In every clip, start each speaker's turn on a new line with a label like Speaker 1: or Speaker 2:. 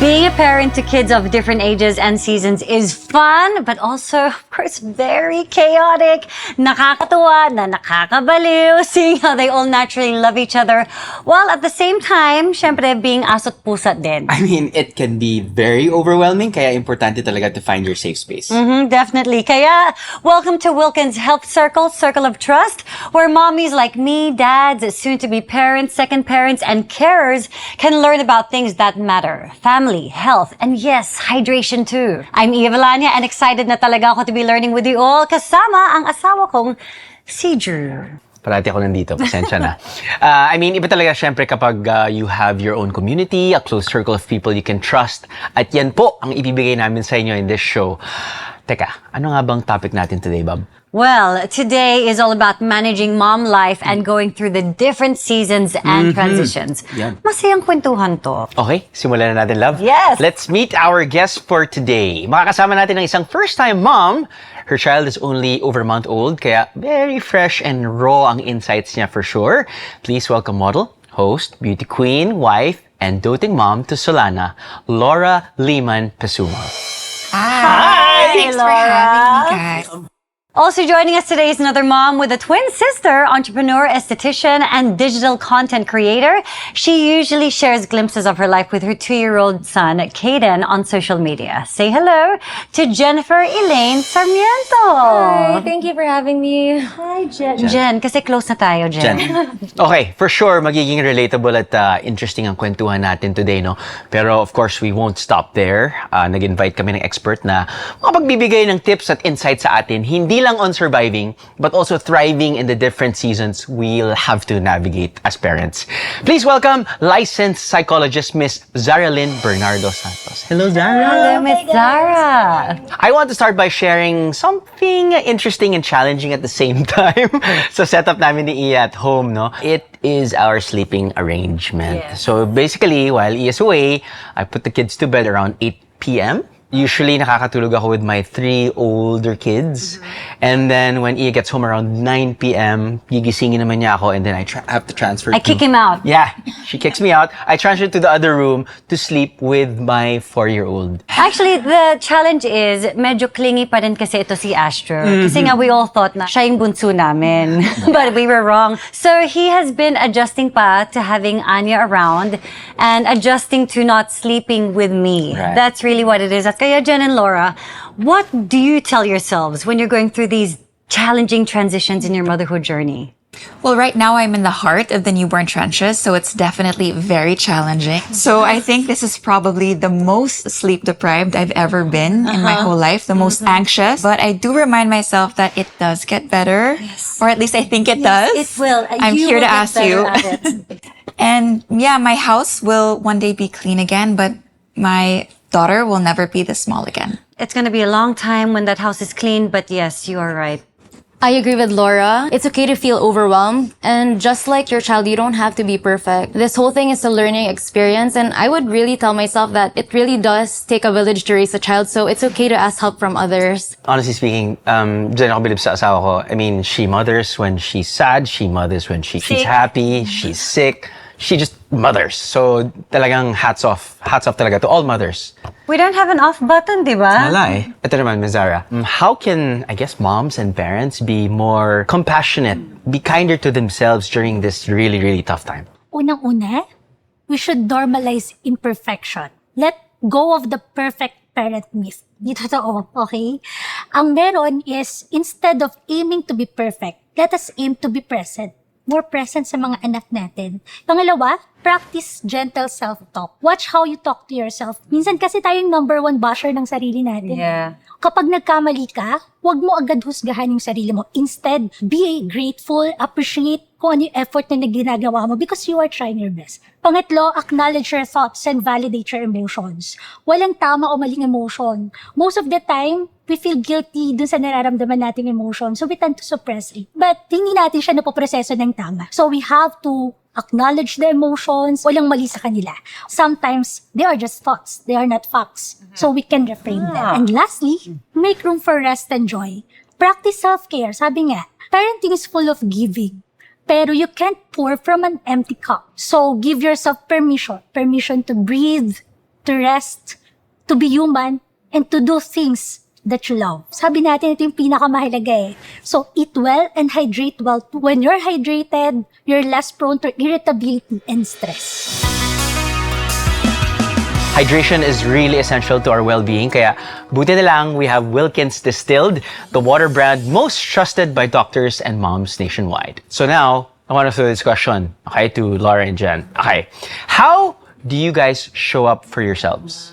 Speaker 1: Being a parent to kids of different ages and seasons is fun, but also, of course, very chaotic. Nakakatuwa na nakakabaliw, seeing how they all naturally love each other, while at the same time, syempre, being asot pusat din.
Speaker 2: I mean, it can be very overwhelming, kaya importante talaga to find your safe space.
Speaker 1: Definitely. Kaya, welcome to Wilkins Health Circle, Circle of Trust, where mommies like me, dads, soon-to-be parents, second parents, and carers can learn about things that matter. Family, health, and yes, hydration too. I'm Eva Lanya and excited na talaga ako to be learning with you all kasama ang asawa kong si Drew.
Speaker 2: Parati ako nandito, pasensya na. I mean, iba talaga syempre kapag you have your own community, a close circle of people you can trust. At yan po ang ibibigay namin sa inyo in this show. Teka, ano nga bang topic natin today, Bob?
Speaker 1: Well, today is all about managing mom life and going through the different seasons and transitions.
Speaker 2: Yan.
Speaker 1: Masayang kwentuhan to.
Speaker 2: Okay, simulan na natin, love.
Speaker 1: Yes.
Speaker 2: Let's meet our guest for today. Makakasama natin ng isang first-time mom. Her child is only over a month old, kaya very fresh and raw ang insights niya for sure. Please welcome model, host, beauty queen, wife, and doting mom to Solana, Laura Liman Pesumo.
Speaker 3: Hi! Thanks for having me, guys.
Speaker 1: Also joining us today is another mom with a twin sister, entrepreneur, esthetician, and digital content creator. She usually shares glimpses of her life with her 2-year-old son, Caden, on social media. Say hello to Jennifer Elaine Sarmiento.
Speaker 3: Hi, thank you for having me.
Speaker 1: Hi, Jen. Kasi close na tayo, Jen.
Speaker 2: Okay, for sure, magiging relatable at interesting ang kwentuhan natin today, no? Pero of course, we won't stop there. Nag-invite kami ng expert na makapagbibigay ng tips at insights sa atin, hindi lang on surviving, but also thriving in the different seasons we'll have to navigate as parents. Please welcome licensed psychologist Miss Zara Lynn Bernardo Santos. Hello, Zara.
Speaker 1: Hello, Miss Zara.
Speaker 2: I want to start by sharing something interesting and challenging at the same time. So setup namin ni Iya at home, no? It is our sleeping arrangement.
Speaker 1: Yes.
Speaker 2: So basically, while Iya is away, I put the kids to bed around 8 p.m. Usually, nakakatulog ako with my 3 older kids. And then, when Iya gets home around 9 p.m., gigisingin naman niya ako and then I have to transfer
Speaker 1: I kick him out.
Speaker 2: Yeah, she kicks me out. I transfer to the other room to sleep with my 4-year-old.
Speaker 1: Actually, the challenge is, medyo clingy pa rin kasi ito si Astro. Kasi nga we all thought na siya yung bunso namin. But we were wrong. So he has been adjusting pa to having Anya around and adjusting to not sleeping with me.
Speaker 2: Right.
Speaker 1: That's really what it is. At kaya Jen and Laura, what do you tell yourselves when you're going through these challenging transitions in your motherhood journey?
Speaker 3: Well, right now I'm in the heart of the newborn trenches, so it's definitely very challenging. So I think this is probably the most sleep deprived I've ever been in my whole life, the most anxious. But I do remind myself that it does get better, or at least I think it does.
Speaker 1: It will.
Speaker 3: I'm
Speaker 1: You
Speaker 3: here
Speaker 1: will
Speaker 3: to
Speaker 1: get
Speaker 3: ask you.
Speaker 1: better at it.
Speaker 3: And yeah, my house will one day be clean again, but my daughter will never be this small again.
Speaker 1: It's going to be a long time when that house is clean, but yes, you are right.
Speaker 4: I agree with Laura. It's okay to feel overwhelmed. And just like your child, you don't have to be perfect. This whole thing is a learning experience. And I would really tell myself that it really does take a village to raise a child. So it's okay to ask help from others.
Speaker 2: Honestly speaking, dyan ako bilib sa asawa ko. I mean, she mothers when she's sad, she mothers when she's happy, she's sick. She just mothers. So talagang hats off. Hats off talaga to all mothers.
Speaker 1: We don't have an off button, di ba?
Speaker 2: Wala eh. Ito naman, Ms. Zara. How can, I guess, moms and parents be more compassionate, be kinder to themselves during this really, really tough time?
Speaker 5: Unang-una, we should normalize imperfection. Let go of the perfect parent myth. Di totoo, okay? Ang meron is, instead of aiming to be perfect, let us aim to be present. More present sa mga anak natin. Pangalawa, practice gentle self-talk. Watch how you talk to yourself. Minsan kasi tayong number 1 basher ng sarili natin.
Speaker 1: Yeah.
Speaker 5: Kapag nagkamali ka, huwag mo agad husgahan yung sarili mo. Instead, be grateful, appreciate kung ano yung effort na ginagawa mo because you are trying your best. Pangatlo, acknowledge your thoughts and validate your emotions. Walang tama o maling emotion. Most of the time, we feel guilty dun sa nararamdaman nating emotion. So we tend to suppress it. But hindi natin siya napoproseso ng tama. So we have to acknowledge the emotions. Walang mali sa kanila. Sometimes, they are just thoughts. They are not facts. So we can reframe them. And lastly, make room for rest and joy. Practice self-care. Sabi nga, parenting is full of giving. Pero you can't pour from an empty cup. So give yourself permission to breathe, to rest, to be human, and to do things that you love. Sabi natin, ito yung pinakamahalaga eh. So, eat well and hydrate well. When you're hydrated, you're less prone to irritability and stress.
Speaker 2: Hydration is really essential to our well-being, kaya buti na lang we have Wilkins Distilled, the water brand most trusted by doctors and moms nationwide. So now, I want to throw this question, okay, to Laura and Jen. Okay, how do you guys show up for yourselves?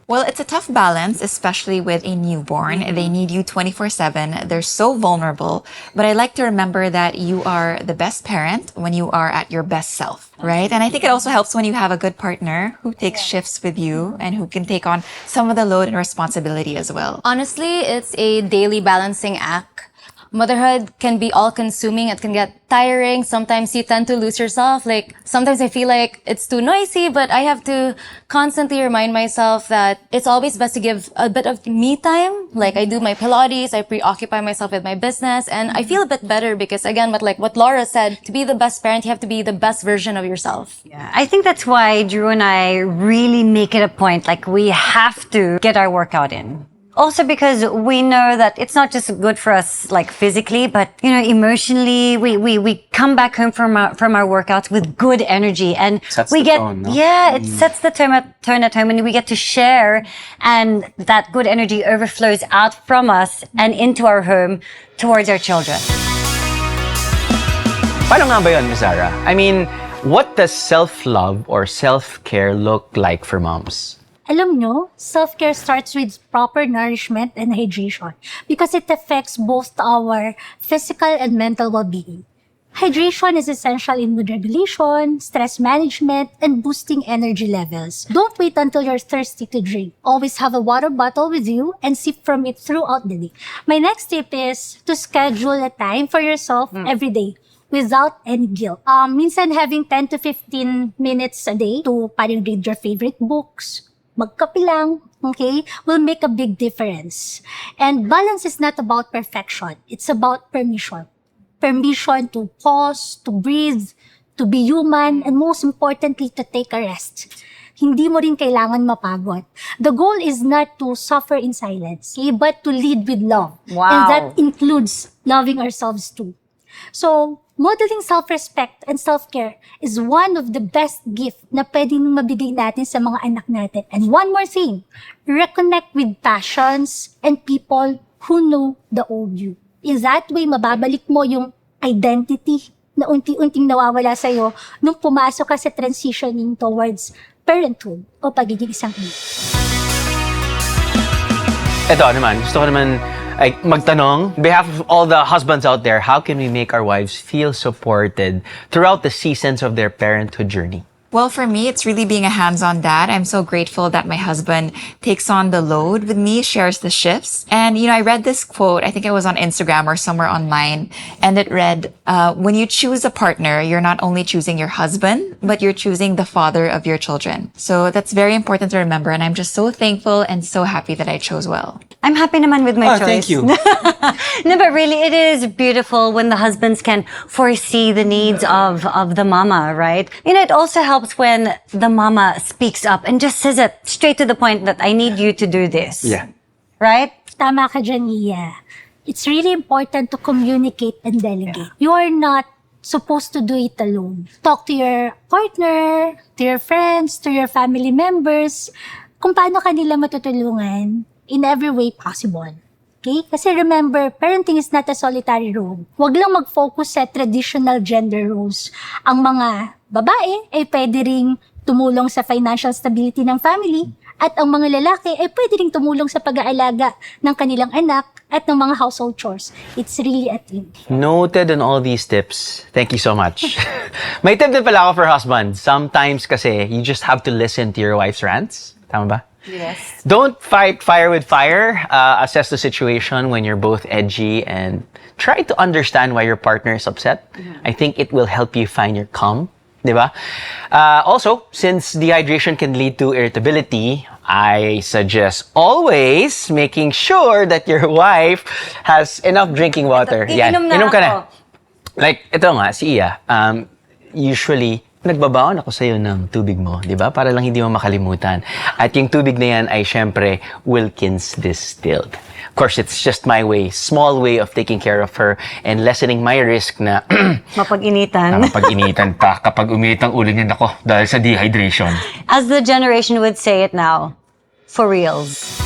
Speaker 3: Well, it's a tough balance, especially with a newborn. They need you 24/7. They're so vulnerable. But I like to remember that you are the best parent when you are at your best self, right? And I think it also helps when you have a good partner who takes shifts with you and who can take on some of the load and responsibility as well.
Speaker 4: Honestly, it's a daily balancing act. Motherhood can be all-consuming. It can get tiring. Sometimes you tend to lose yourself. Like, sometimes I feel like it's too noisy, but I have to constantly remind myself that it's always best to give a bit of me time. Like, I do my Pilates, I preoccupy myself with my business, and I feel a bit better because, again, what Laura said, to be the best parent, you have to be the best version of yourself.
Speaker 1: Yeah, I think that's why Drew and I really make it a point, like we have to get our workout in. Also because we know that it's not just good for us, like physically, but emotionally, we come back home from our workouts with good energy, and
Speaker 2: Sets
Speaker 1: we
Speaker 2: the
Speaker 1: get
Speaker 2: tone, no?
Speaker 1: it sets the tone at home, and we get to share, and that good energy overflows out from us and into our home towards our children.
Speaker 2: Paano nga ba yun, Ms. Zara? I mean, what does self-love or self-care look like for moms?
Speaker 5: Alam nyo, self-care starts with proper nourishment and hydration because it affects both our physical and mental well-being. Hydration is essential in mood regulation, stress management, and boosting energy levels. Don't wait until you're thirsty to drink. Always have a water bottle with you and sip from it throughout the day. My next tip is to schedule a time for yourself every day without any guilt. Minsan having 10 to 15 minutes a day to parang read your favorite books, magkape lang, okay, will make a big difference. And balance is not about perfection. It's about permission. Permission to pause, to breathe, to be human, and most importantly, to take a rest. Hindi mo rin kailangan mapagod. The goal is not to suffer in silence, okay, but to lead with love.
Speaker 1: Wow.
Speaker 5: And that includes loving ourselves too. So, modeling self-respect and self-care is one of the best gifts na pwedeng mabigay natin sa mga anak natin. And one more thing, reconnect with passions and people who know the old you. In that way, mababalik mo yung identity na unti-unting nawawala sa'yo nung pumasok ka sa transitioning towards parenthood o pagiging isang ina.
Speaker 2: Ito naman, gusto ko naman magtanong, on behalf of all the husbands out there, how can we make our wives feel supported throughout the seasons of their parenthood journey?
Speaker 3: Well, for me, it's really being a hands-on dad. I'm so grateful that my husband takes on the load with me, shares the shifts. And, I read this quote, I think it was on Instagram or somewhere online, and it read, when you choose a partner, you're not only choosing your husband, but you're choosing the father of your children. So that's very important to remember, and I'm just so thankful and so happy that I chose well.
Speaker 1: I'm happy naman with my choice.
Speaker 2: Thank you.
Speaker 1: No, but really, it is beautiful when the husbands can foresee the needs of the mama, right? It also helps when the mama speaks up and just says it straight to the point that I need you to do this.
Speaker 2: Yeah.
Speaker 1: Right?
Speaker 5: Tama ka dyan, Iya. It's really important to communicate and delegate. You are not supposed to do it alone. Talk to your partner, to your friends, to your family members, kung paano kanila matutulungan in every way possible. Okay? Kasi remember, parenting is not a solitary role. Huwag lang mag-focus sa traditional gender roles. Ang mga babae ay pwede ring tumulong sa financial stability ng family at ang mga lalaki ay pwede ring tumulong sa pag-aalaga ng kanilang anak at ng mga household chores. It's really a team.
Speaker 2: Noted on all these tips. Thank you so much. May tip din pala ako for husbands. Sometimes kasi you just have to listen to your wife's rants. Tama ba?
Speaker 3: Yes.
Speaker 2: Don't fight fire with fire. Assess the situation when you're both edgy and try to understand why your partner is upset. I think it will help you find your calm. Diba? Also, since dehydration can lead to irritability, I suggest always making sure that your wife has enough drinking water.
Speaker 1: Iinom na
Speaker 2: Inom ka na.
Speaker 1: ako.
Speaker 2: Like, ito nga, si Iya, usually nagbabaon ako sa'yo ng tubig mo, di ba? Para lang hindi mo makalimutan. At yung tubig na yan ay syempre Wilkins distilled. Of course, it's just my way, small way of taking care of her and lessening my risk na
Speaker 1: Mapag-initan.
Speaker 2: mapag-initan pa kapag umiit ang ulo niya ako dahil sa dehydration.
Speaker 1: As the generation would say it now, for reals.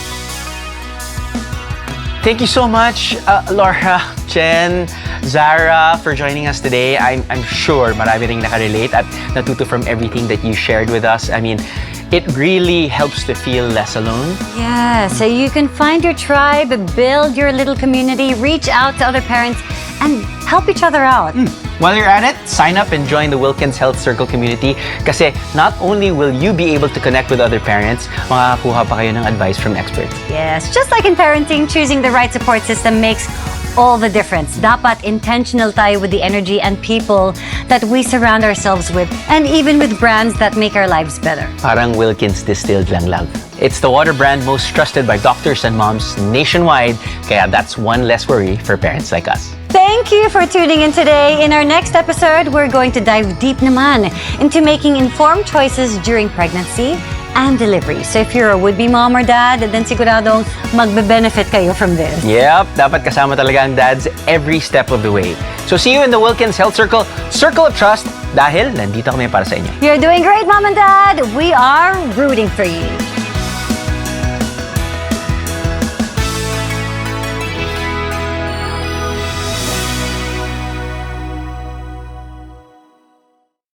Speaker 2: Thank you so much, Laura, Jen, Zara, for joining us today. I'm sure marami ring nakarelate at natuto from everything that you shared with us. I mean, it really helps to feel less alone.
Speaker 1: Yeah, so you can find your tribe, build your little community, reach out to other parents, and help each other out.
Speaker 2: While you're at it, sign up and join the Wilkins Health Circle community kasi not only will you be able to connect with other parents, makakakuha pa kayo ng advice from experts.
Speaker 1: Yes, just like in parenting, choosing the right support system makes all the difference. Dapat intentional tayo with the energy and people that we surround ourselves with, and even with brands that make our lives better.
Speaker 2: Parang Wilkins distilled lang, love. It's the water brand most trusted by doctors and moms nationwide, kaya that's one less worry for parents like us.
Speaker 1: Thank you for tuning in today. In our next episode, we're going to dive deep naman into making informed choices during pregnancy and delivery. So if you're a would-be mom or dad, then siguradong magbe-benefit kayo from this.
Speaker 2: Yep, dapat kasama talaga ang dads every step of the way. So see you in the Wilkins Health Circle, Circle of Trust, dahil nandito kami para sa inyo.
Speaker 1: You're doing great, Mom and Dad. We are rooting for you.